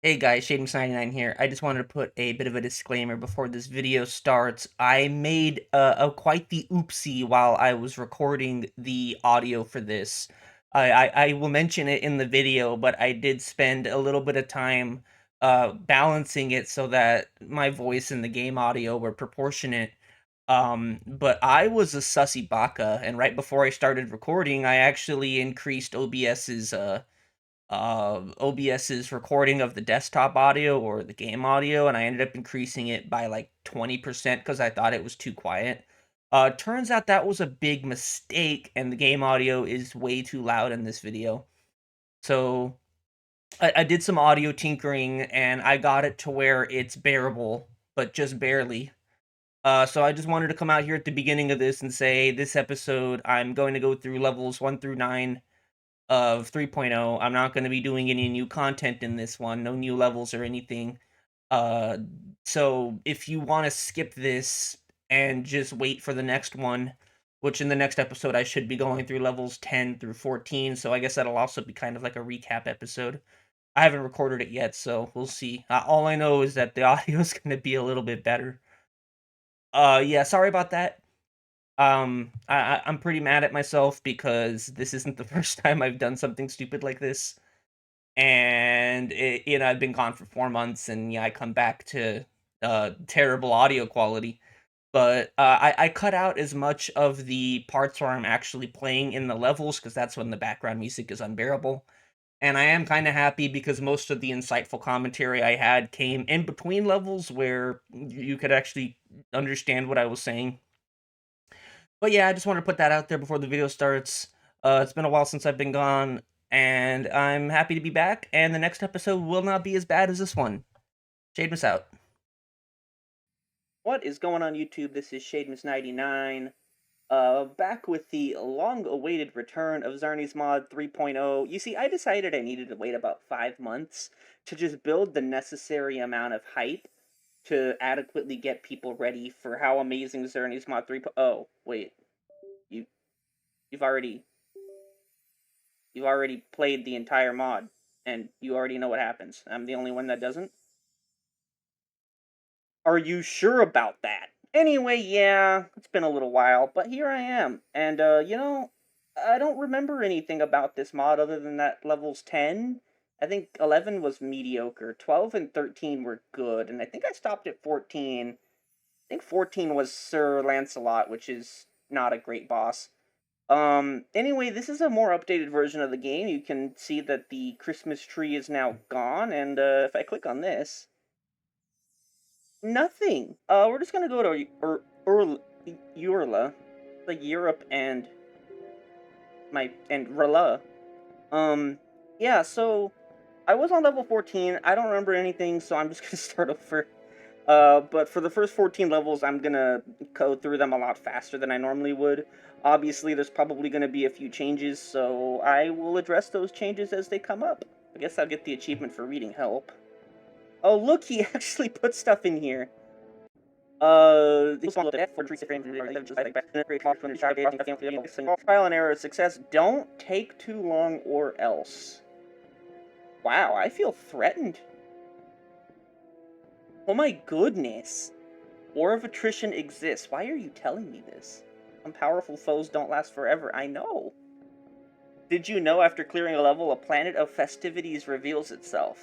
Hey guys, Xerney here. I just wanted to put a bit of a disclaimer before this video starts. I made a quite the oopsie while I was recording the audio for this. I will mention it in the video, but I did spend a little bit of time balancing it so that my voice and the game audio were proportionate. But I was a sussy baka, and right before I started recording, I actually increased OBS's recording of the desktop audio or the game audio, and I ended up increasing it by like 20% because I thought it was too quiet. Turns out that was a big mistake, and the game audio is way too loud in this video. So I did some audio tinkering, and I got it to where it's bearable, but just barely. So I just wanted to come out here at the beginning of this and say this episode I'm going to go through levels 1 through 9 of 3.0. I'm not going to be doing any new content in this one, no new levels or anything. Uh, so if you want to skip this and just wait for the next one, which in the next episode I should be going through levels 10 through 14, so I guess that'll also be kind of like a recap episode. I haven't recorded it yet, so we'll see. All I know is that the audio is going to be a little bit better. Yeah, sorry about that. I'm pretty mad at myself because this isn't the first time I've done something stupid like this, and I've been gone for 4 months, and yeah, I come back to terrible audio quality. But I cut out as much of the parts where I'm actually playing in the levels because that's when the background music is unbearable. And I am kind of happy because most of the insightful commentary I had came in between levels where you could actually understand what I was saying. But yeah, I just wanted to put that out there before the video starts. It's been a while since I've been gone, and I'm happy to be back, and the next episode will not be as bad as this one. Shademus out. What is going on, YouTube? This is Shademus99, back with the long-awaited return of Xerney's Mod 3.0. You see, I decided I needed to wait about 5 months to just build the necessary amount of hype to adequately get people ready for how amazing Xerney's Mod 3.0. Oh, wait. You, you've already played the entire mod, and you already know what happens. I'm the only one that doesn't. Are you sure about that? Anyway, yeah, it's been a little while, but here I am. And, I don't remember anything about this mod other than that levels 10. I think 11 was mediocre. 12 and 13 were good, and I think I stopped at 14. I think 14 was Sir Lancelot, which is not a great boss. Anyway, this is a more updated version of the game. You can see that the Christmas tree is now gone, and if I click on this, nothing. We're just gonna go to Urla, like Europe and Rala. Yeah. So I was on level 14. I don't remember anything, so I'm just gonna start over. But for the first 14 levels, I'm gonna go through them a lot faster than I normally would. Obviously, there's probably gonna be a few changes, so I will address those changes as they come up. I guess I'll get the achievement for reading help. Oh, look, he actually put stuff in here. Trial and error success. Don't take too long or else. Wow, I feel threatened. Oh my goodness. War of attrition exists. Why are you telling me this? Some powerful foes don't last forever. I know. Did you know after clearing a level, a planet of festivities reveals itself?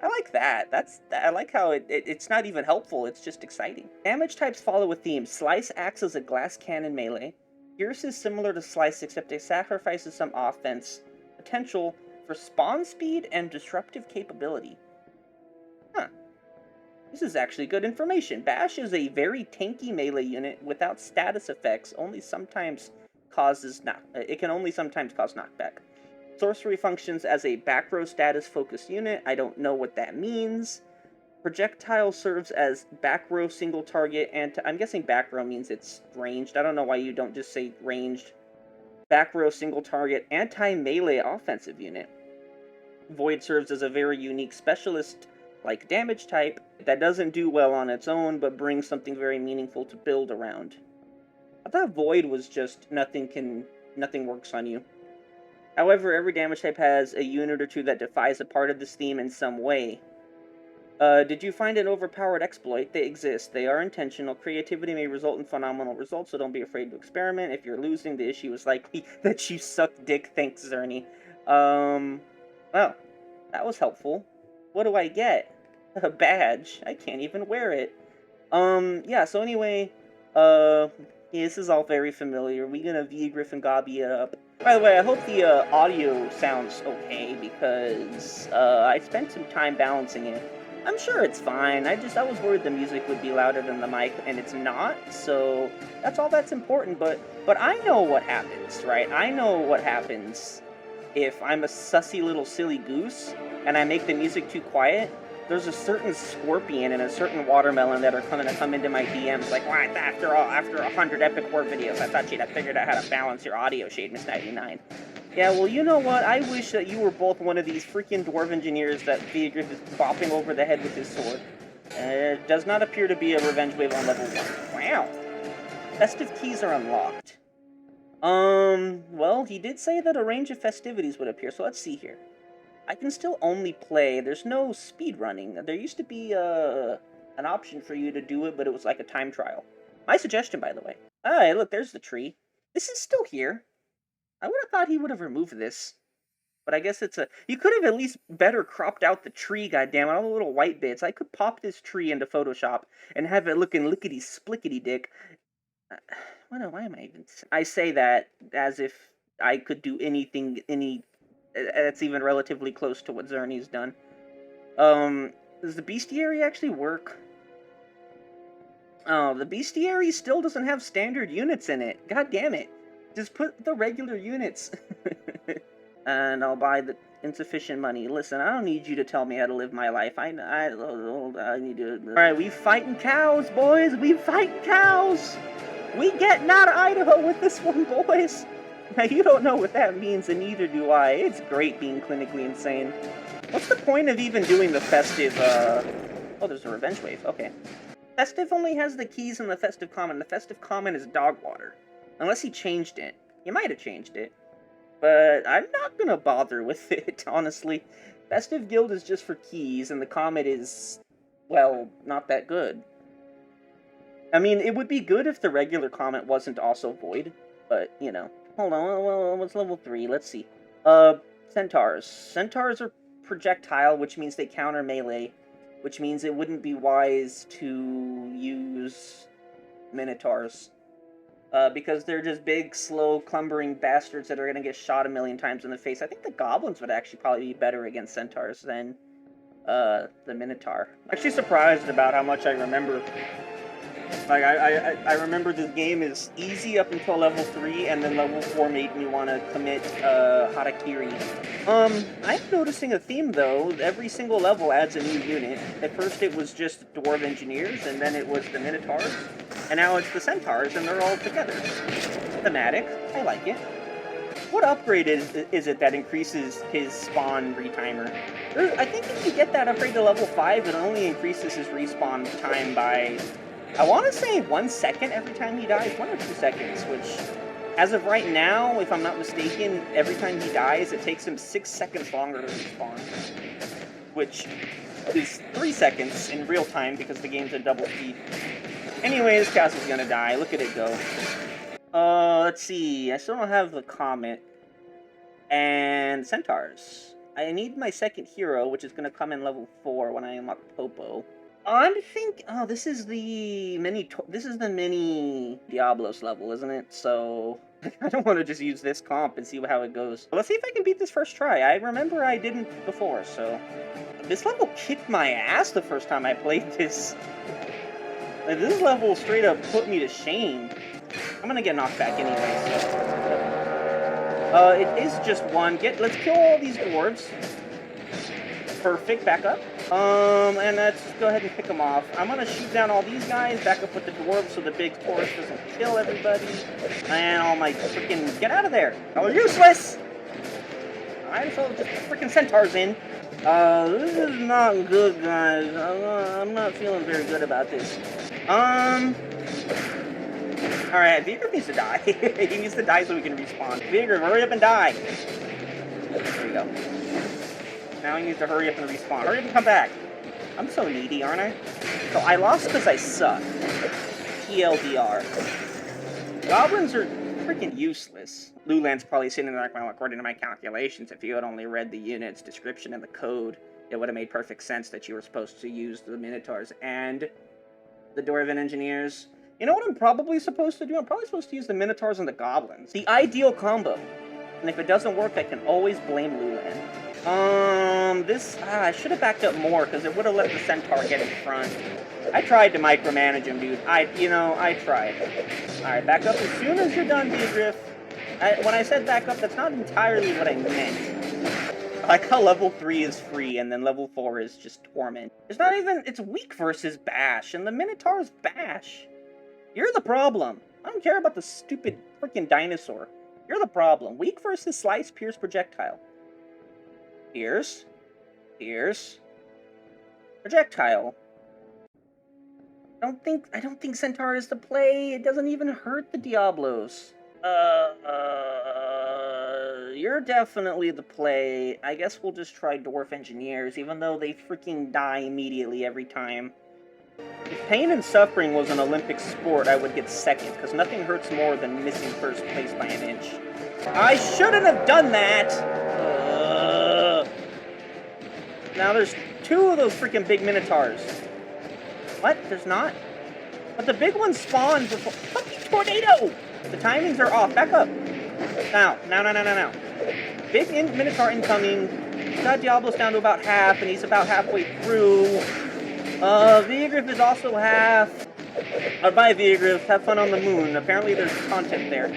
I like that. I like how it's not even helpful, it's just exciting. Damage types follow a theme. Slice acts as a glass cannon melee. Pierce is similar to Slice, except it sacrifices some offense potential for spawn speed and disruptive capability. Huh. This is actually good information. Bash is a very tanky melee unit without status effects, only sometimes causes it can only sometimes cause knockback. Sorcery functions as a back row status focused unit. I don't know what that means. Projectile serves as back row single target, and I'm guessing back row means it's ranged. I don't know why you don't just say ranged. Back row single target anti-melee offensive unit. Void serves as a very unique specialist like damage type that doesn't do well on its own, but brings something very meaningful to build around. I thought Void was just nothing works on you. However, every damage type has a unit or two that defies a part of this theme in some way. Did you find an overpowered exploit? They exist. They are intentional. Creativity may result in phenomenal results, so don't be afraid to experiment. If you're losing, the issue is likely that you suck dick. Thanks, Xerney. Well, that was helpful. What do I get? A badge. I can't even wear it. Yeah, so anyway, yeah, this is all very familiar. We gonna V Griffin Gobby it up. By the way, I hope the audio sounds okay, because I spent some time balancing it. I'm sure it's fine. I was worried the music would be louder than the mic, and it's not, so that's all that's important, but I know what happens, right? I know what happens if I'm a sussy little silly goose, and I make the music too quiet. There's a certain scorpion and a certain watermelon that are gonna come into my DMs like, "Why, after 100 Epic War videos, I thought you'd have figured out how to balance your audio shade, Miss 99. Yeah, well, you know what? I wish that you were both one of these freaking dwarf engineers that Theogriff is bopping over the head with his sword. It does not appear to be a revenge wave on level 1. Wow. Festive keys are unlocked. Well, he did say that a range of festivities would appear, so let's see here. I can still only play. There's no speed running. There used to be an option for you to do it, but it was like a time trial. My suggestion, by the way. Hey, look, there's the tree. This is still here. I would have thought he would have removed this. But I guess it's a... You could have at least better cropped out the tree, goddammit, all the little white bits. I could pop this tree into Photoshop and have it looking lickety-splickety-dick. Why am I even... I say that as if I could do anything, that's even relatively close to what Xerney's done. Does the bestiary actually work? Oh, the bestiary still doesn't have standard units in it. God damn it. Just put the regular units. And I'll buy the insufficient money. Listen, I don't need you to tell me how to live my life. I need to... Alright, we fighting cows, boys! We fighting cows! We getting out of Idaho with this one, boys! Now, you don't know what that means, and neither do I. It's great being clinically insane. What's the point of even doing the festive, Oh, there's a revenge wave. Okay. Festive only has the keys in the festive common. The festive common is dog water. Unless he changed it. He might have changed it. But I'm not gonna bother with it, honestly. Festive Guild is just for keys, and the comet is, well, not that good. I mean, it would be good if the regular comet wasn't also void, but, you know. Hold on, what's level 3? Let's see. Centaurs. Centaurs are projectile, which means they counter melee, which means it wouldn't be wise to use Minotaurs. Because they're just big, slow, clumbering bastards that are gonna get shot a million times in the face. I think the goblins would actually probably be better against centaurs than, the Minotaur. I'm actually surprised about how much I remember. Like, I remember this game is easy up until level 3, and then level 4 made me want to commit, Harakiri. I'm noticing a theme, though. Every single level adds a new unit. At first it was just Dwarf Engineers, and then it was the Minotaurs, and now it's the Centaurs, and they're all together. Thematic. I like it. What upgrade is it that increases his spawn retimer? I think if you get that upgrade to level 5, it only increases his respawn time by... I want to say 1 second every time he dies, 1 or 2 seconds, which, as of right now, if I'm not mistaken, every time he dies, it takes him 6 seconds longer to respawn, which is 3 seconds in real time because the game's at double speed. Anyway, this castle's gonna die. Look at it go. Let's see. I still don't have the comet and centaurs. I need my second hero, which is gonna come in level 4 when I unlock Popo. Oh, this is the mini Diablos level, isn't it? So, I don't want to just use this comp and see how it goes. Let's see if I can beat this first try. I remember I didn't before, so... This level kicked my ass the first time I played this. Like, this level straight up put me to shame. I'm gonna get knocked back anyway, so... it is just one. Let's kill all these dwarves. Perfect, back up. And let's go ahead and pick them off. I'm gonna shoot down all these guys, back up with the dwarves so the big Taurus doesn't kill everybody. And all my freaking... Get out of there! Y'all are useless! Alright, so just freaking centaurs in. This is not good, guys. I'm not feeling very good about this. Alright, Vigor needs to die. He needs to die so we can respawn. Vigor, hurry up and die! go. Now he needs to hurry up and respawn. Hurry up and come back. I'm so needy, aren't I? So I lost because I suck. TLDR. Goblins are freaking useless. Lulan's probably sitting there like, well, according to my calculations, if you had only read the unit's description and the code, it would have made perfect sense that you were supposed to use the Minotaurs and the Dwarven Engineers. You know what I'm probably supposed to do? I'm probably supposed to use the Minotaurs and the Goblins. The ideal combo. And if it doesn't work, I can always blame Lulan. I should have backed up more, because it would have let the Centaur get in front. I tried to micromanage him, dude. I tried. Alright, back up as soon as you're done, Beagriff. When I said back up, that's not entirely what I meant. I like how level 3 is free, and then level 4 is just torment. It's weak versus bash, and the Minotaur's bash. You're the problem. I don't care about the stupid freaking dinosaur. You're the problem. Weak versus slice, pierce, projectile. Pierce. Pierce. Projectile. I don't think Centaur is the play. It doesn't even hurt the Diablos. You're definitely the play. I guess we'll just try Dwarf Engineers, even though they freaking die immediately every time. If pain and suffering was an Olympic sport, I would get second, because nothing hurts more than missing first place by an inch. I shouldn't have done that! Now there's 2 of those freaking big Minotaurs. What? There's not? But the big one spawned before... Fucking tornado! The timings are off. Back up. Now. Big Minotaur incoming. Got Diablos down to about half, and he's about halfway through. Vigriff is also half. Bye, Vigriff. Have fun on the moon. Apparently there's content there.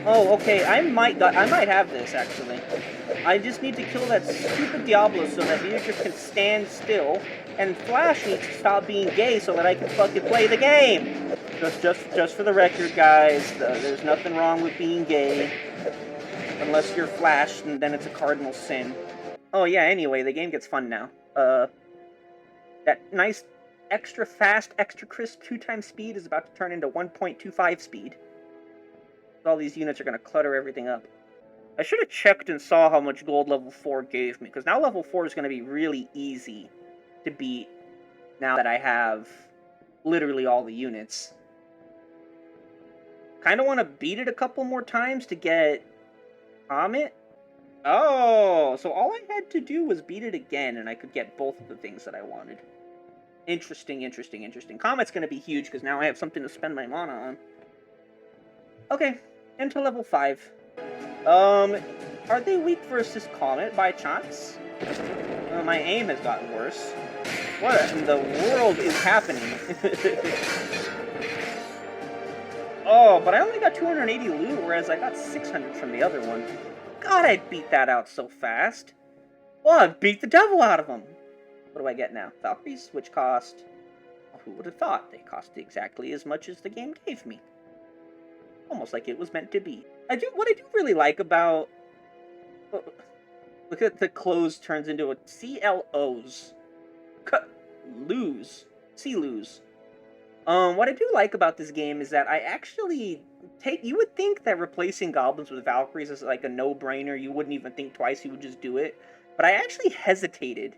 Oh, okay. I might have this, actually. I just need to kill that stupid Diablo so that Vigriff can stand still, and Flash needs to stop being gay so that I can fucking play the game. Just for the record, guys, there's nothing wrong with being gay. Unless you're Flash, and then it's a cardinal sin. Oh yeah, anyway, the game gets fun now. That nice, extra fast, extra crisp 2x speed is about to turn into 1.25 speed. All these units are going to clutter everything up. I should have checked and saw how much gold level 4 gave me, because now level 4 is going to be really easy to beat now that I have literally all the units. Kind of want to beat it a couple more times to get Comet. Oh, so all I had to do was beat it again, and I could get both of the things that I wanted. Interesting. Comet's going to be huge, because now I have something to spend my mana on. Okay, into level 5. Are they weak versus Comet by chance? My aim has gotten worse. What in the world is happening? Oh, but I only got 280 loot, whereas I got 600 from the other one. God, I beat that out so fast. Well, I beat the devil out of them. What do I get now? Valkyries, which cost... Well, who would have thought? They cost exactly as much as the game gave me. Almost like it was meant to be. What I do really like about... Look at the close turns into a CLOs. Lose. C-lose. What I do like about this game is that I actually you would think that replacing goblins with Valkyries is like a no-brainer. You wouldn't even think twice, you would just do it. But I actually hesitated.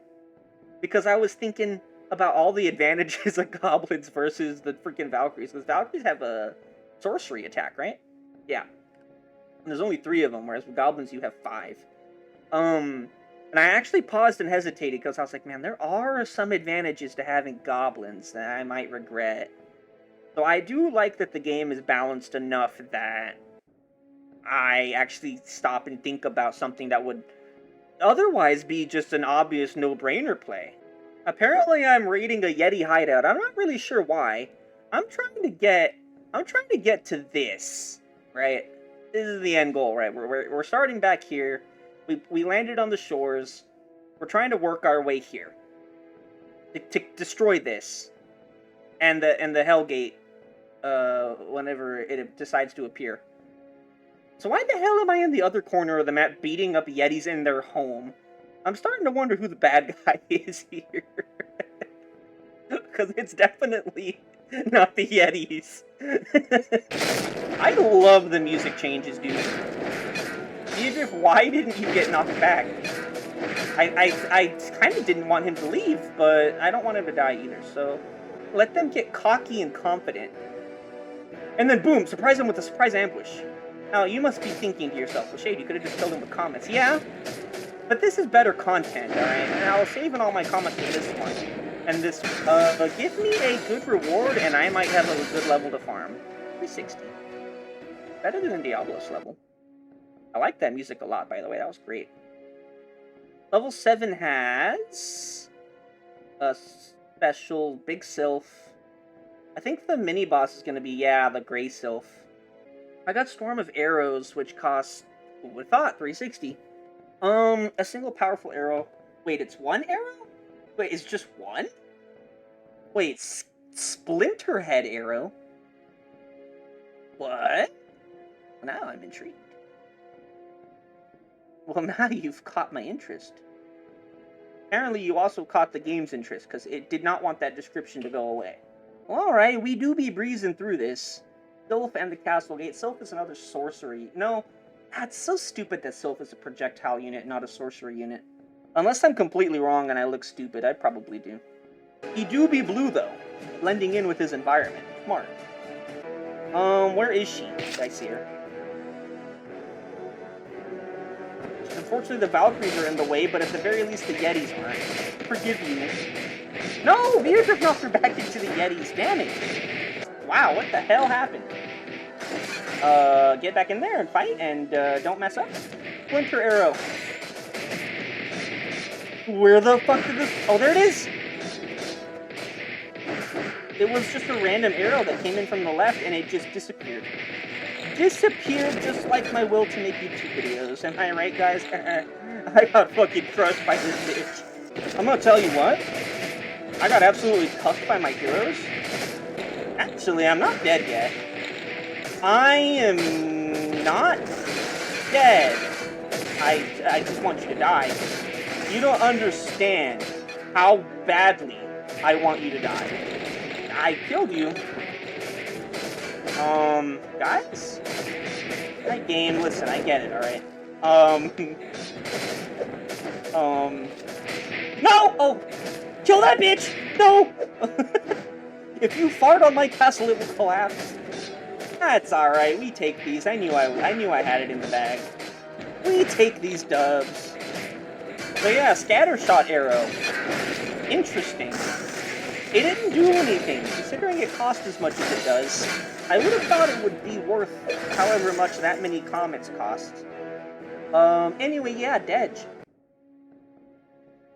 Because I was thinking about all the advantages of goblins versus the freaking Valkyries. Because Valkyries have a sorcery attack, right? Yeah. And there's only 3 of them, whereas with goblins you have 5. And I actually paused and hesitated because I was like, man, there are some advantages to having goblins that I might regret. So I do like that the game is balanced enough that I actually stop and think about something that would otherwise be just an obvious no-brainer play. Apparently I'm raiding a Yeti hideout. I'm not really sure why. I'm trying to get to this, right? This is the end goal, right? We're starting back here. We landed on the shores. We're trying to work our way here to destroy this and the Hellgate whenever it decides to appear. So why the hell am I in the other corner of the map beating up Yetis in their home? I'm starting to wonder who the bad guy is here. Because it's definitely not the Yetis. I love the music changes, dude. Beedrift, why didn't you get knocked back? I kind of didn't want him to leave, but I don't want him to die either, so let them get cocky and confident. And then boom, surprise him with a surprise ambush. Now, you must be thinking to yourself, well, Shade, you could have just killed him with comments. Yeah, but this is better content, alright? And I'll save in all my comments for this one. And this, give me a good reward, and I might have a good level to farm. 360. Better than Diablo's level. I like that music a lot, by the way. That was great. Level 7 has a special big sylph. I think the mini boss is going to be, yeah, the gray sylph. I got Storm of Arrows, which costs, who would have thought, 360. A single powerful arrow. Wait, it's one arrow? Wait, it's just one? Wait, Splinterhead arrow? What? Now I'm intrigued. Well, now you've caught my interest. Apparently you also caught the game's interest, because it did not want that description to go away. Well, alright, we do be breezing through this. Sylph and the Castle Gate. Sylph is another sorcery. No, that's so stupid that Sylph is a projectile unit, not a sorcery unit. Unless I'm completely wrong and I look stupid, I probably do. He do be blue, though, blending in with his environment. Smart. Where is she? Did I see her? Unfortunately, the Valkyries are in the way, but at the very least, the Yetis aren't. Forgive you. No! Beedrift knocked her back into the Yetis. Damn it. Wow, what the hell happened? Get back in there and fight, and, don't mess up. Splinter arrow. Where the fuck did this... Oh, there it is! It was just a random arrow that came in from the left, and it just disappeared. Disappeared just like my will to make YouTube videos. Am I right, guys? I got fucking crushed by this bitch. I'm gonna tell you what. I got absolutely cuffed by my heroes. Actually, I'm not dead yet. I am not dead. I just want you to die. You don't understand how badly I want you to die. I killed you. Guys? That game, listen, I get it, alright? No! Oh! Kill that bitch! No! If you fart on my castle, it will collapse. That's alright, we take these. I knew I had it in the bag. We take these dubs. But yeah, scattershot arrow. Interesting. It didn't do anything, considering it cost as much as it does. I would have thought it would be worth however much that many comets cost. Anyway, yeah, Dedge.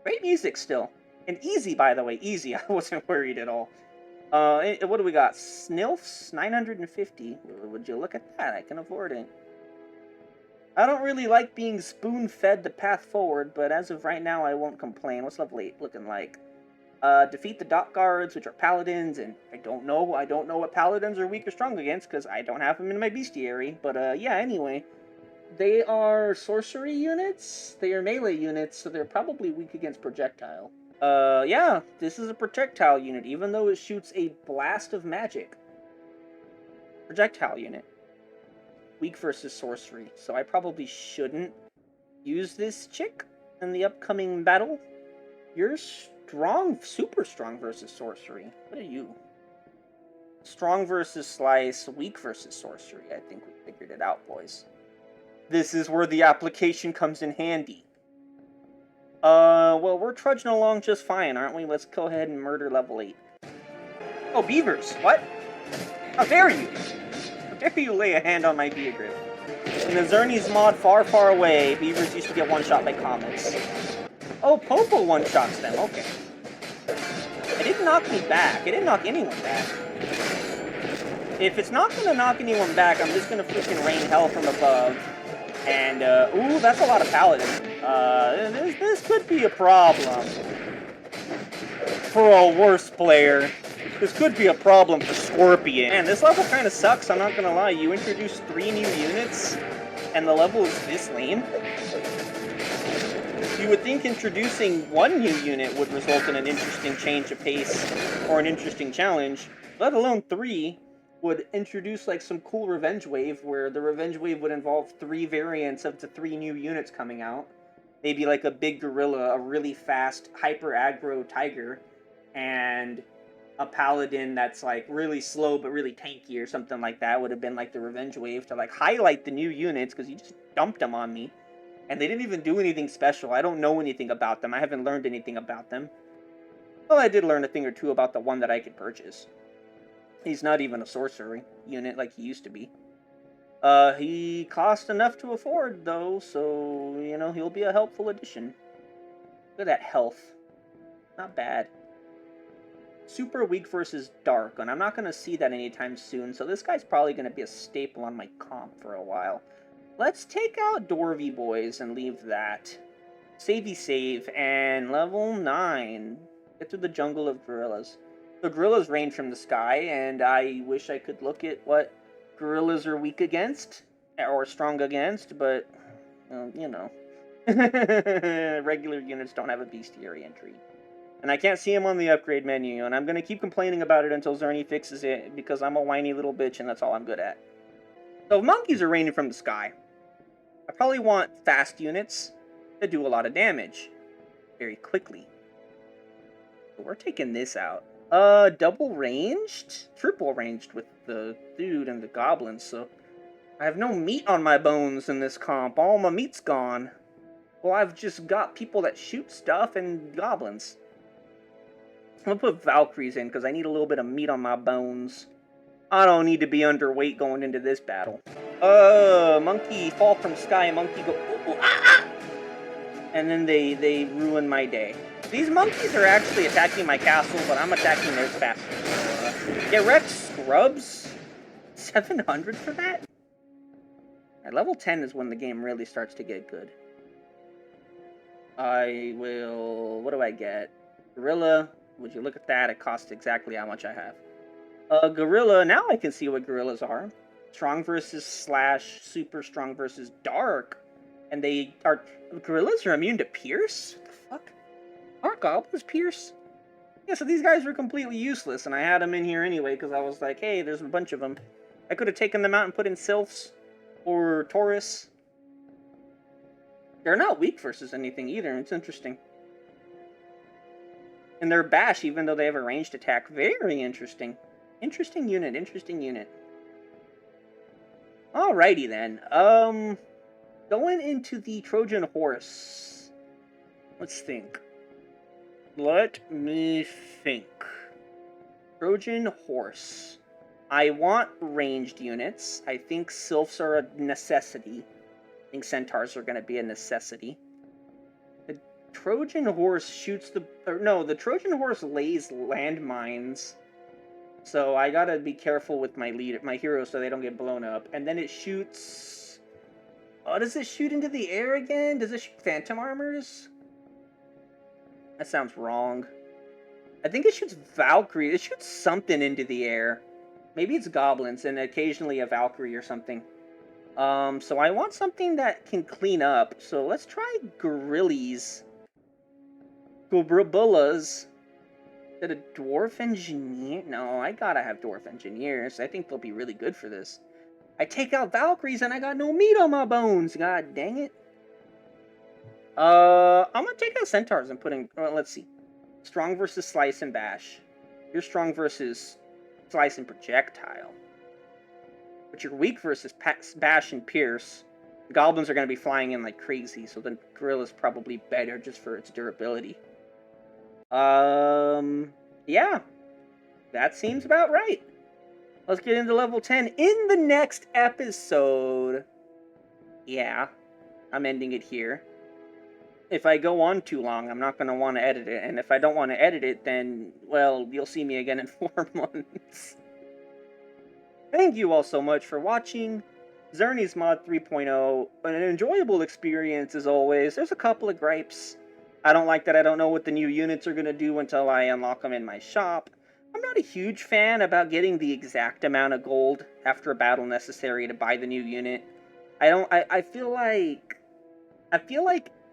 Great music still. And easy, by the way, easy. I wasn't worried at all. What do we got? Snilfs, 950. Would you look at that? I can afford it. I don't really like being spoon-fed the path forward, but as of right now, I won't complain. What's level 8 looking like? Defeat the Dock Guards, which are paladins, and I don't know what paladins are weak or strong against, because I don't have them in my bestiary, but, yeah, anyway. They are sorcery units, they are melee units, so they're probably weak against projectile. Yeah, this is a projectile unit, even though it shoots a blast of magic. Projectile unit. Weak versus sorcery, so I probably shouldn't use this chick in the upcoming battle. You're strong, super strong versus sorcery. What are you? Strong versus slice, weak versus sorcery. I think we figured it out, boys. This is where the application comes in handy. Well, we're trudging along just fine, aren't we? Let's go ahead and murder level 8. Oh, beavers! What? How dare you! How dare you lay a hand on my Beogriff? In the Xerney's mod far, far away, beavers used to get one-shot by comets. Oh, Popo one-shots them, okay. It didn't knock me back. It didn't knock anyone back. If it's not gonna knock anyone back, I'm just gonna freaking rain hell from above. And, ooh, that's a lot of paladins. This could be a problem. For a worse player. This could be a problem for Scorpion. Man, this level kind of sucks, I'm not gonna lie. You introduced 3 new units, and the level is this lame. You would think introducing 1 new unit would result in an interesting change of pace, or an interesting challenge, let alone 3. would introduce like some cool revenge wave where the revenge wave would involve 3 variants of the 3 new units coming out. Maybe like a big gorilla, a really fast hyper aggro tiger, and a paladin that's like really slow but really tanky or something like that would have been like the revenge wave to like highlight the new units because you just dumped them on me. And they didn't even do anything special. I don't know anything about them. I haven't learned anything about them. Well, I did learn a thing or two about the one that I could purchase. He's not even a sorcery unit like he used to be. He cost enough to afford, though, so, you know, he'll be a helpful addition. Look at that health. Not bad. Super weak versus dark, and I'm not going to see that anytime soon, so this guy's probably going to be a staple on my comp for a while. Let's take out Dwarvy Boys and leave that. Savey save, and level 9. Get through the jungle of gorillas. The gorillas rain from the sky, and I wish I could look at what gorillas are weak against, or strong against, but, you know. Regular units don't have a bestiary entry. And I can't see him on the upgrade menu, and I'm going to keep complaining about it until Xerney fixes it, because I'm a whiny little bitch, and that's all I'm good at. So monkeys are raining from the sky. I probably want fast units that do a lot of damage very quickly. So we're taking this out. Double ranged? Triple ranged with the dude and the goblins, so I have no meat on my bones in this comp. All my meat's gone. Well, I've just got people that shoot stuff and goblins. I'm gonna put Valkyries in because I need a little bit of meat on my bones. I don't need to be underweight going into this battle. Monkey fall from sky, monkey go ooh, ooh, ah, ah! And then they ruin my day. These monkeys are actually attacking my castle, but I'm attacking theirs faster. Get wrecked, scrubs. 700 for that? At level 10 is when the game really starts to get good. I will... What do I get? Gorilla. Would you look at that? It costs exactly how much I have. Gorilla. Now I can see what gorillas are. Strong versus slash. Super strong versus dark. And they are... Gorillas are immune to pierce? What the fuck? Aren't goblins pierce? Yeah, so these guys were completely useless, and I had them in here anyway, because I was like, hey, there's a bunch of them. I could have taken them out and put in Sylphs. Or Taurus. They're not weak versus anything either. It's interesting. And they're bash, even though they have a ranged attack. Very interesting. Interesting unit. Interesting unit. Alrighty then. Going into the Trojan horse. Let's think. Let me think. Trojan horse. I want ranged units. I think Sylphs are a necessity. I think Centaurs are going to be a necessity. The Trojan horse shoots the... no, the Trojan horse lays landmines. So I gotta be careful with my heroes so they don't get blown up. And then it shoots... Oh, does it shoot into the air again? Does it shoot phantom armors? That sounds wrong. I think it shoots Valkyrie. It shoots something into the air. Maybe it's goblins and occasionally a Valkyrie or something. So I want something that can clean up. So let's try Gorillas. Gorillas. Is that a Dwarf Engineer? No, I gotta have Dwarf Engineers. I think they'll be really good for this. I take out Valkyries and I got no meat on my bones. God dang it. I'm gonna take out Centaurs and put in... Well, let's see. Strong versus Slice and Bash. You're strong versus Slice and Projectile. But you're weak versus Bash and Pierce. The goblins are going to be flying in like crazy, so the Gorilla's probably better just for its durability. Yeah. That seems about right. Let's get into level 10 in the next episode. Yeah. I'm ending it here. If I go on too long, I'm not going to want to edit it. And if I don't want to edit it, then, well, you'll see me again in 4 months. Thank you all so much for watching. Xerney's Mod 3.0, an enjoyable experience as always. There's a couple of gripes. I don't like that I don't know what the new units are going to do until I unlock them in my shop. I'm not a huge fan about getting the exact amount of gold after a battle necessary to buy the new unit. I feel like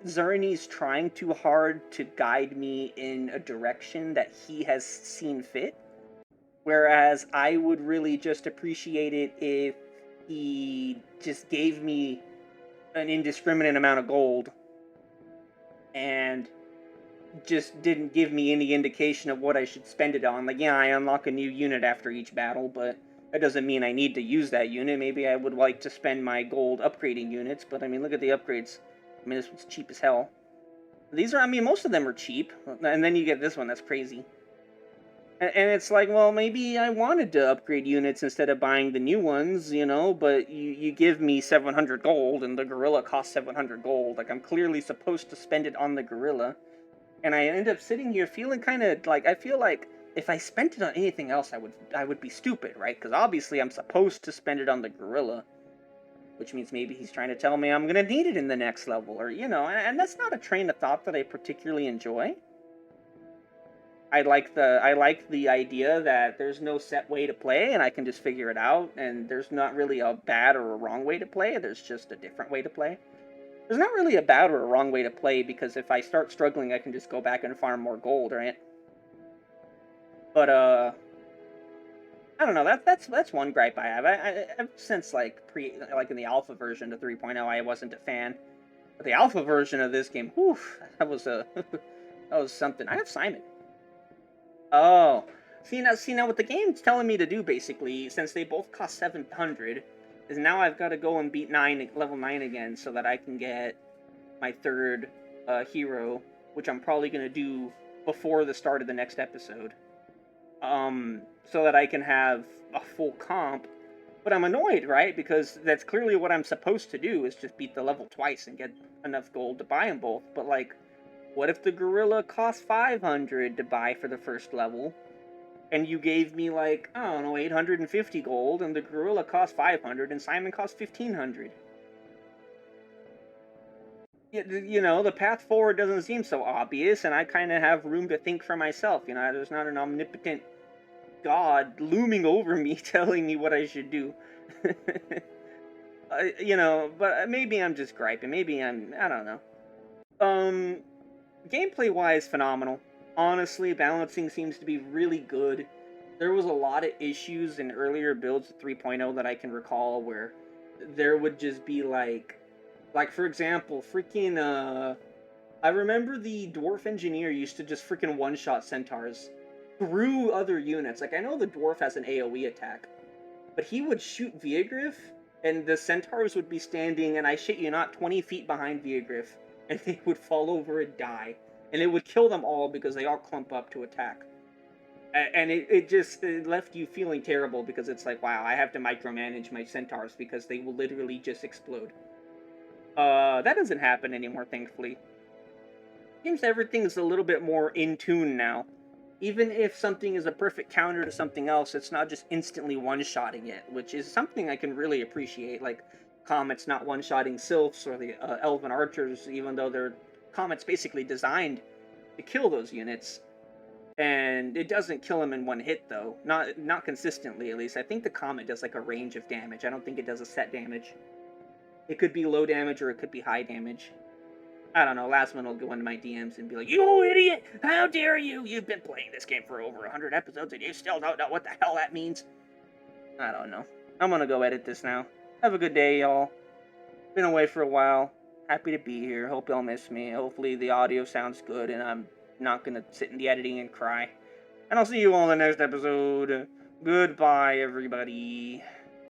Xerney's trying too hard to guide me in a direction that he has seen fit. Whereas I would really just appreciate it if he just gave me an indiscriminate amount of gold and just didn't give me any indication of what I should spend it on. Like, yeah, I unlock a new unit after each battle, but that doesn't mean I need to use that unit. Maybe I would like to spend my gold upgrading units, but I mean, look at the upgrades. I mean, this one's cheap as hell. These are, I mean, most of them are cheap, and then you get this one that's crazy. And it's like, well, maybe I wanted to upgrade units instead of buying the new ones, you know, but you give me 700 gold, and the gorilla costs 700 gold. Like, I'm clearly supposed to spend it on the gorilla. And I end up sitting here feeling kind of like, I feel like if I spent it on anything else, I would be stupid, right? Because obviously I'm supposed to spend it on the gorilla, which means maybe he's trying to tell me I'm gonna need it in the next level, or you know, and that's not a train of thought that I particularly enjoy. I like the idea that there's no set way to play, and I can just figure it out, and there's not really a bad or a wrong way to play. There's just a different way to play. There's not really a bad or a wrong way to play, because if I start struggling, I can just go back and farm more gold, right? But I don't know. That's one gripe I have. Ever since like in the alpha version of 3.0, I wasn't a fan. But the alpha version of this game, whew, that was a that was something. I have Simon. Oh, see now what the game's telling me to do basically, since they both cost 700, is now I've got to go and beat level 9 again, so that I can get my third hero, which I'm probably gonna do before the start of the next episode. So that I can have a full comp. But I'm annoyed, right? Because that's clearly what I'm supposed to do, is just beat the level twice and get enough gold to buy them both. But like, what if the gorilla costs 500 to buy for the first level, and you gave me like, I don't know, 850 gold, and the gorilla costs 500 and Simon costs 1500? You know, the path forward doesn't seem so obvious, and I kind of have room to think for myself. You know, there's not an omnipotent God looming over me telling me what I should do. You know, but maybe I'm just griping. Maybe I don't know. Gameplay wise, phenomenal. Honestly, balancing seems to be really good. There was a lot of issues in earlier builds of 3.0 that I can recall where there would just be like for example, freaking I remember the dwarf engineer used to just freaking one-shot centaurs through other units. Like, I know the dwarf has an AoE attack, but he would shoot Viagriff, and the centaurs would be standing, and I shit you not, 20 feet behind Viagriff, and they would fall over and die. And it would kill them all because they all clump up to attack. And it left you feeling terrible, because it's like, wow, I have to micromanage my centaurs because they will literally just explode. That doesn't happen anymore, thankfully. Seems everything's a little bit more in tune now. Even if something is a perfect counter to something else, it's not just instantly one-shotting it, which is something I can really appreciate. Like, Comet's not one-shotting Sylphs or the Elven Archers, even though their Comet's basically designed to kill those units. And it doesn't kill them in one hit, though. Not consistently, at least. I think the Comet does like a range of damage. I don't think it does a set damage. It could be low damage or it could be high damage. I don't know, last one will go into my DMs and be like, "You idiot! How dare you! You've been playing this game for over 100 episodes and you still don't know what the hell that means." I don't know. I'm gonna go edit this now. Have a good day, y'all. Been away for a while. Happy to be here. Hope y'all miss me. Hopefully the audio sounds good and I'm not gonna sit in the editing and cry. And I'll see you all in the next episode. Goodbye, everybody.